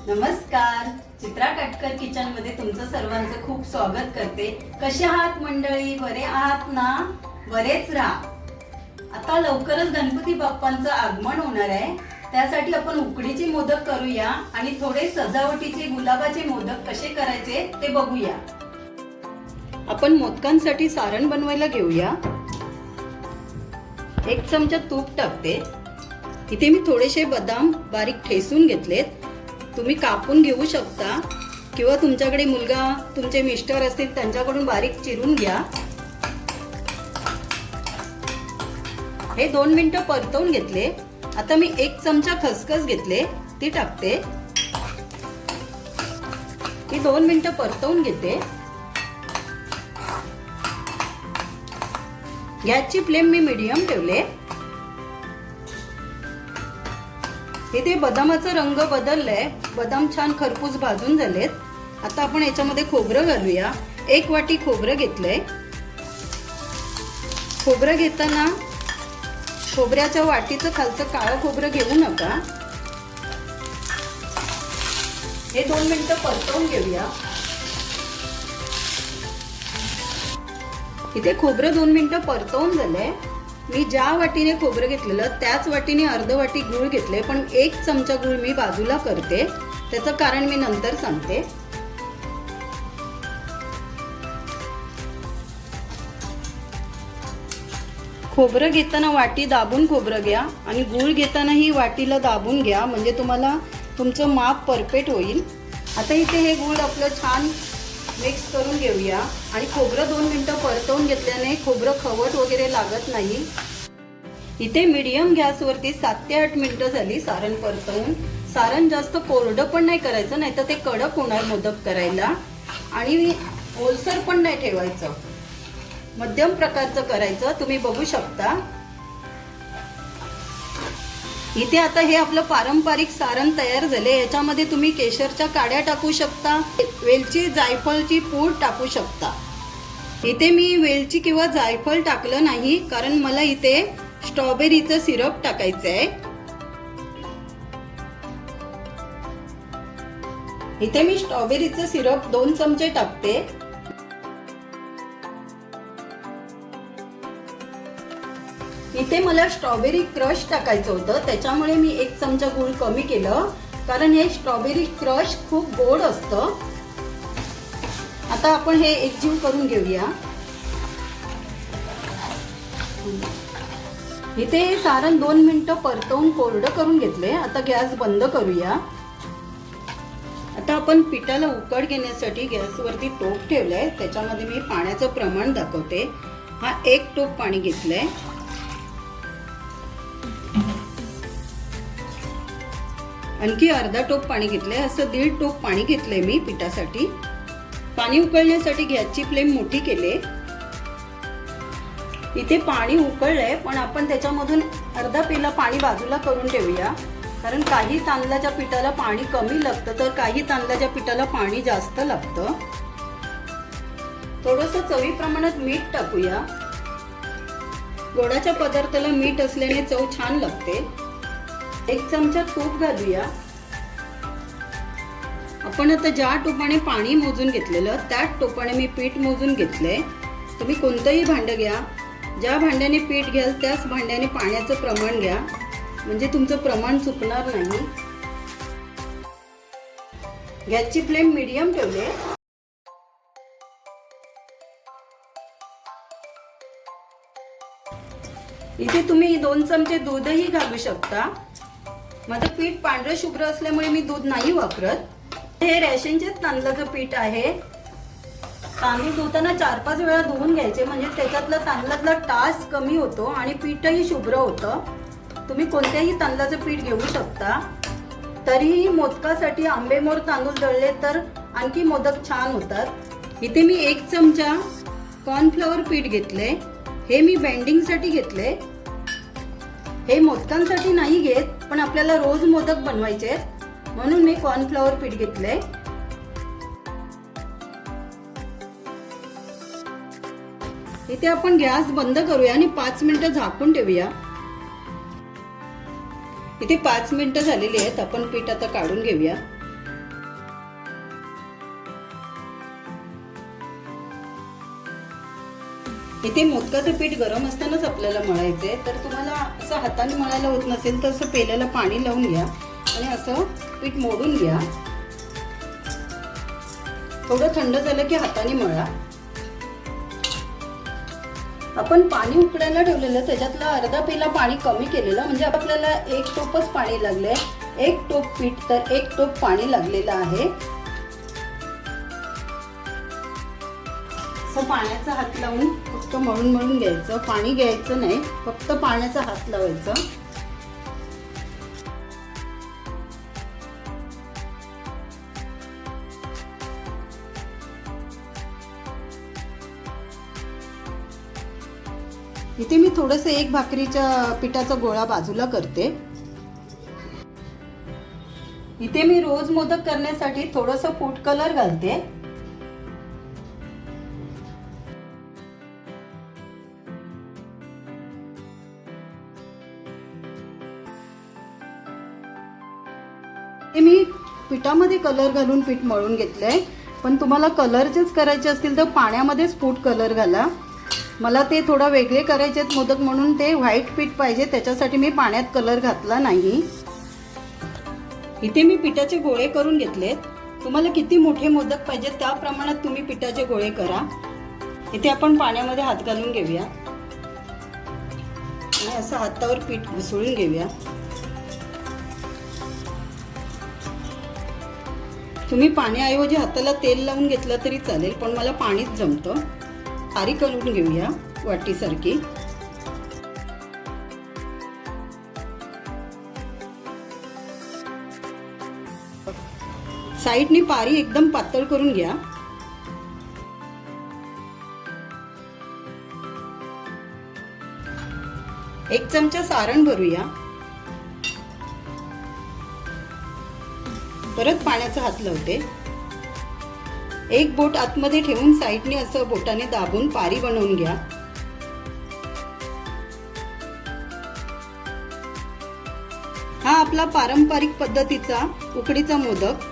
नमस्कार, चित्रा काटकर किचन मध्ये तुमचं सर्वांचं खूप स्वागत करते। कसे आहात मंडळी? बरे आहात ना? बरेच राहा। आता लवकरच गणपती बाप्पांचं आगमन होणार आहे, त्यासाठी आपण उकडीचे मोदक करूया आणि थोडे सजावटीचे गुलाबाचे मोदक कसे करायचे ते बघूया। आपण मोदकांसाठी सारण बनवायला घेऊया। 1 चमचा तूप टाकते। इथे मी थोडेसे बदाम बारीक ठेसून घेतलेत, तुम्ही कापून घेऊ शकता किंवा तुमच्याकडे मुलगा तुमचे मिस्टर असतील त्यांच्याकडून बारीक चिरून घ्या। हे 2 मिनिटं परतवून घेतले। आता मी 1 चमचा खसखस घेतले, ती टाकते। ही 2 मिनिटं परतवून घेते। गॅसची फ्लेम मी मीडियम ठेवले। इथे बदामाचा रंग बदललाय, बदाम छान खरपूस भाजून झालेत। आता आपण याच्यामध्ये खोबरं घालूया। 1 वाटी खोबरं घेतलंय। खोबरं घेताना खोबऱ्याच्या वाटीचं खालचं काळं खोबरं घेऊ नका। हे 2 मिनिटं परतवून घेऊया। इथे खोबरं 2 मिनिटं परतवून झालंय। मी ज्या वाटीने खोबरं घेतलेलं त्याच वाटीने अर्ध वाटी गूळ घेतले, पण 1 चमचा गूळ मी बाजूला करते, त्याचं कारण मी नंतर सांगते। खोबरं घेताना वाटी दाबून खोबरं घ्या आणि गूळ घेतानाही वाटीला दाबून घ्या, म्हणजे तुम्हाला तुमचं माप परफेक्ट होईल। आता इथे हे गूळ आपलं छान मिक्स करून घेऊया आणि खोबरं 2 मिनिटं परतवून घेतल्याने खोबरं खवट वगैरे लागत नाही। इथे मीडियम गॅसवरती 7 ते 8 मिनिटं झाली सारण परतवून। सारण जास्त कोरडं पण नाही करायचं, नाही तर ते कडक होणार मोदक करायला, आणि ओलसर पण नाही ठेवायचं, मध्यम प्रकारचं करायचं। तुम्ही बघू शकता इथे आता हे आपलं पारंपरिक सारण तयार झाले। याच्यामध्ये तुम्ही केशरच्या काड्या टाकू शकता, वेलची जायफळची पूड टाकू शकता। इथे मी वेलची किंवा जायफळ टाकलं नाही, कारण मला इथे स्ट्रॉबेरीचं सिरप टाकायचं आहे। इथे मी स्ट्रॉबेरीचं सिरप 2 चमचे टाकते। इथे मला स्ट्रॉबेरी क्रश टाकायचं होतं, त्याच्यामुळे मी 1 चमचा गूळ कमी केलं, कारण हे स्ट्रॉबेरी क्रश खूप गोड असतं। आता आपण हे एकजीव करून घेऊया। इथे हे सारण 2 मिनिटं परतवून कोरडं करून घेतले। आता गॅस बंद करूया। आता आपण पिठाला उकड घेण्यासाठी गॅसवरती टोप ठेवलाय, त्याच्यामध्ये मी पाण्याचं प्रमाण दाखवते। हा 1 टोप पाणी घेतलंय। आणखी अर्धा टोप पाणी घेतलंय, असं 1.5 टोप पाणी घेतलंय मी पिठासाठी। पाणी उकळण्यासाठी गॅसची फ्लेम मोठी केली। इथे पाणी उकळलंय, पण आपण त्याच्यामधून अर्धा पेला पाणी बाजूला करून ठेवूया, कारण काही तांदळाच्या पिठाला पाणी कमी लागतं तर काही तांदळाच्या पिठाला पाणी जास्त लागतं। थोडंसं चवीप्रमाणात मीठ टाकूया। गोडाच्या पदार्थाला मीठ असल्याने चव छान लागते। 1 चमचा तूप घालूया। आपण आता ज्या टोपाने पाणी मोजून घेतलेलं त्याच टोपाने मी पीठ मोजून घेतलंय। तुम्ही कोणतंही भांडं घ्या, ज्या भांड्याने पीठ घ्याल त्याच भांड्याने पाण्याचं प्रमाण घ्या, म्हणजे तुमचं प्रमाण चुकणार नाही। गॅसची फ्लेम मीडियम ठेवले। इथे तुम्ही 2 चमचे दूधही घालू शकता। माझं पीठ पांढरं शुभ्र असल्यामुळे मी दूध नाही वापरत। हे रेशनचे तांदळाचं पीठ आहे। तांदूळ धुताना 4-5 वेळा धुवून घ्यायचे, म्हणजे त्याच्यातला तांदळातला टास कमी होतो आणि पीठही शुभ्र होतं। तुम्ही कोणत्याही तांदळाचं पीठ घेऊ शकता। तरीही मोदकासाठी आंबेमोर तांदूळ दळले तर आणखी मोदक छान होतात। इथे मी 1 चमचा कॉर्नफ्लॉवर पीठ घेतले। हे मी बेंडिंगसाठी घेतले, हे मोदकांसाठी नाही घेत, पण आपल्याला रोज मोदक बनवायचे म्हणून मी कॉर्नफ्लॉवर पीठ घेतले। इथे आपण गॅस बंद करूया आणि 5 मिनिटं झाकून ठेवूया। इथे 5 मिनिटं झालेली आहेत, आपण पीठ आता काढून घेऊया। इथे मोदकाचं पीठ गरम असतानाच आपल्याला मळायचंय, तर तुम्हाला असं हाताने मळायला होत नसेल तर असं पेल्याला पाणी लावून घ्या आणि असं पीठ मोडून घ्या. थोडं थंड झालं की हाताने मळा. आपण पाणी उकळायला ठेवलेलं त्याच्यातला अर्धा पेला पाणी कमी केलेलं, म्हणजे आपल्याला 1 टोपच पाणी लागले. 1 टोप पीठ तर 1 टोप पाणी लागलेलं आहे. असं पाण्याचा हात लावून फक्त मळून मळून घ्यायचं, पाणी घ्यायचं नाही, फक्त पाण्याचा हात लावायचा. इथे मी थोडंसं 1 भाकरीच्या पिठाचा गोळा बाजूला करते. इथे मी रोज मोदक करण्यासाठी थोडंसं फूड कलर घालते. मी पिठामध्ये कलर घालून पीठ मळून घेतलंय, पण तुम्हाला कलरचेच करायचे असतील तर पाण्यामध्येच फूड कलर घाला. मला ते थोडा वेगळे करायचे आहेत मोदक म्हणून ते व्हाईट पीठ पाहिजे, त्याच्यासाठी मी पाण्यात कलर घातला नाही. इथे मी पिठाचे गोळे करून घेतलेत. तुम्हाला किती मोठे मोदक पाहिजे त्या प्रमाणात तुम्ही पिठाचे गोळे करा. इथे आपण पाण्यामध्ये हात घालून घेऊया आणि असं हातावर पीठ घुसळून घेऊया. तुम्ही पाण्याऐवजी हाताला तेल लावून घेतलं तरी चालेल, पण मला पाणीच जमतं. तारी करून घेऊया वाटीसारखी. साईडनी पारी एकदम पातळ करून घ्या. एक चमचा सारण भरूया. परत पाण्याचा हात लावते. एक बोट आतमध्ये ठेवून साईडने असं बोटाने दाबून पारी बनवून घ्या. हा आपला पारंपरिक पद्धतीचा उकडीचा मोदक.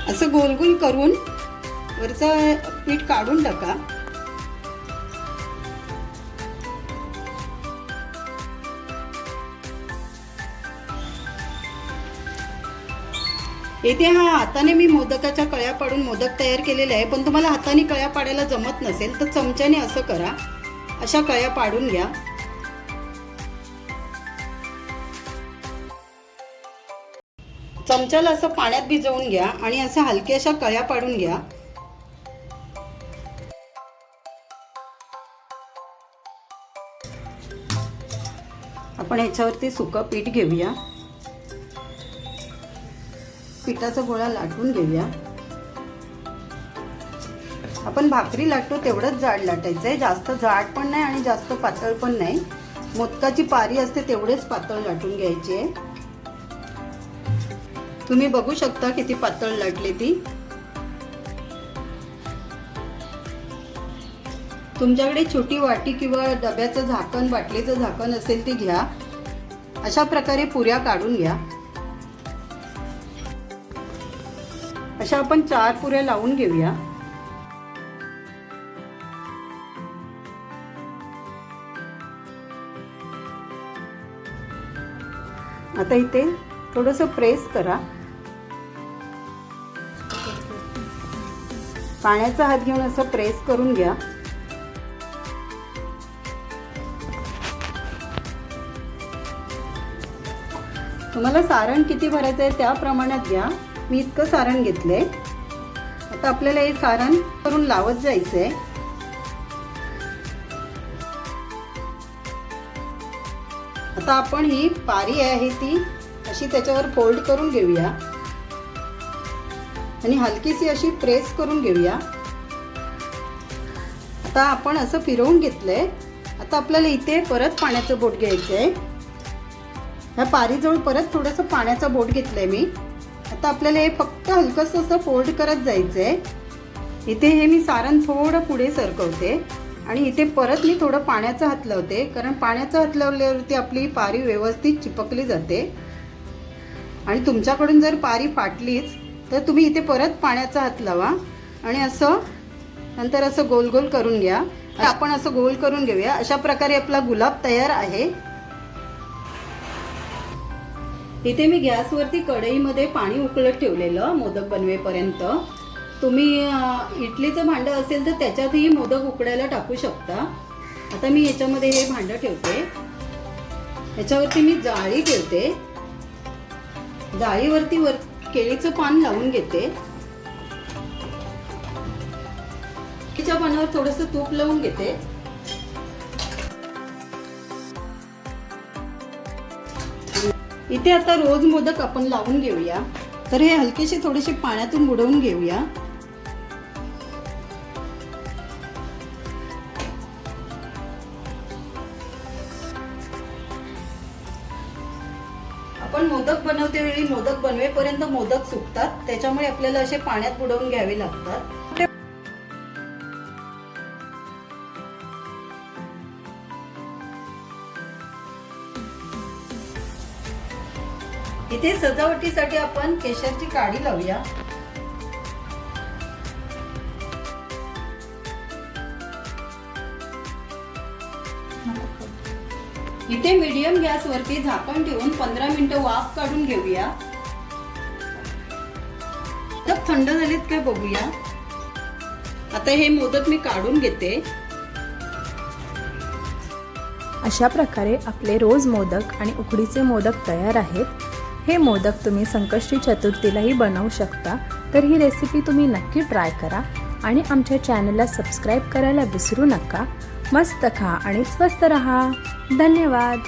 असं गोल गोल करून वरचं पीठ काढून टाका. इथे हा हाताने मी मोदकाच्या कळ्या पाडून मोदक तयार केलेले आहे, पण तुम्हाला हाताने कळ्या पाडायला जमत नसेल तर चमच्याने असं करा. अशा कळ्या पाडून घ्या. चमच्याला असं पाण्यात भिजवून घ्या आणि असं हलक्याशा कळ्या पाडून घ्या. आपण ह्याच्यावरती सुकं पीठ घेऊया. पिठाचा गोळा लाटून घेऊया. आपण भाकरी लाटतो तेवढंच जाड लाटायचंय, जास्त जाड पण नाही आणि जास्त पातळ पण नाही. मोदकाची पारी असते तेवढेच पातळ लाटून घ्यायचे. तुम्ही बघू शकता किती पातळ लाटले ती. तुमच्याकडे छोटी वाटी किंवा डब्याचं झाकण, बाटलीचं झाकण असेल ते घ्या. अशा प्रकारे पुऱ्या काढून घ्या. अशा आपण 4 पुऱ्या लावून घेऊया. आता इथे थोडंसं प्रेस करा. पाण्याचा हात घेऊन असं प्रेस करून घ्या. तुम्हाला सारण किती भरायचं आहे त्या प्रमाणात घ्या. मी इतकं सारण घेतलंय. आता आपल्याला हे सारण करून लावत जायचंय. आता आपण ही पारी आहे ती अशी त्याच्यावर फोल्ड करून घेऊया आणि हलकीशी अशी प्रेस करून घेऊया. आता आपण असं फिरवून घेतलंय. आता आपल्याला इथे परत पाण्याचं बोट घ्यायचंय. ह्या पारीजवळ परत थोडंसं पाण्याचं बोट घेतलंय मी. आता आपल्याला हे फक्त हलकंसं असं फोल्ड करत जायचंय. इथे हे मी सारण थोडं पुढे सरकवते आणि इथे परत मी थोडं पाण्याचा हात लावते, कारण पाण्याचा हात लावल्यावरती आपली पारी व्यवस्थित चिपकली जाते. आणि तुमच्याकडून जर पारी फाटलीच तर तुम्ही इथे परत पाण्याचा हात लावा आणि असं नंतर असं गोल गोल करून घ्या. आपण असं गोल करून घेऊया. अशा प्रकारे आपला गुलाब तयार आहे. इथे मी गॅसवरती कढईमध्ये पाणी उकळत ठेवलेलं मोदक बनवेपर्यंत. तुम्ही इडलीचं भांडं असेल तर त्याच्यातही मोदक उकडायला टाकू शकता. आता मी याच्यामध्ये हे भांडं ठेवते. याच्यावरती मी जाळी ठेवते. जाळीवरती केळीचं पान लावून घेते. केळीच्या पानावर थोडंसं तूप लावून घेते. इथे आता रोज मोदक आपण लावून घेऊया. तर हे हलकेसे थोडेसे पाण्यातून बुडवून घेऊया. आपण मोदक बनवते वेळी मोदक बनवेपर्यंत मोदक सुकतात, त्याच्यामुळे आपल्याला असे पाण्यात बुडवून घ्यावे लागतात. इथे सजावटीसाठी आपण केशरची काडी लावूया. इथे मीडियम गॅसवरती झाकण ठेवून 15 मिनिटं वाफ काढून घेऊया. तर थंड झालेत काय बघूया. आता हे मोदक मी काढून घेते. अशा प्रकारे आपले रोज मोदक आणि उकडीचे मोदक तयार आहेत. हे मोदक तुम्ही संकष्टी चतुर्थीलाही बनवू शकता. तर ही रेसिपी तुम्ही नक्की ट्राय करा आणि आमच्या चॅनलला सबस्क्राईब करायला विसरू नका. मस्त खा आणि स्वस्त रहा. धन्यवाद.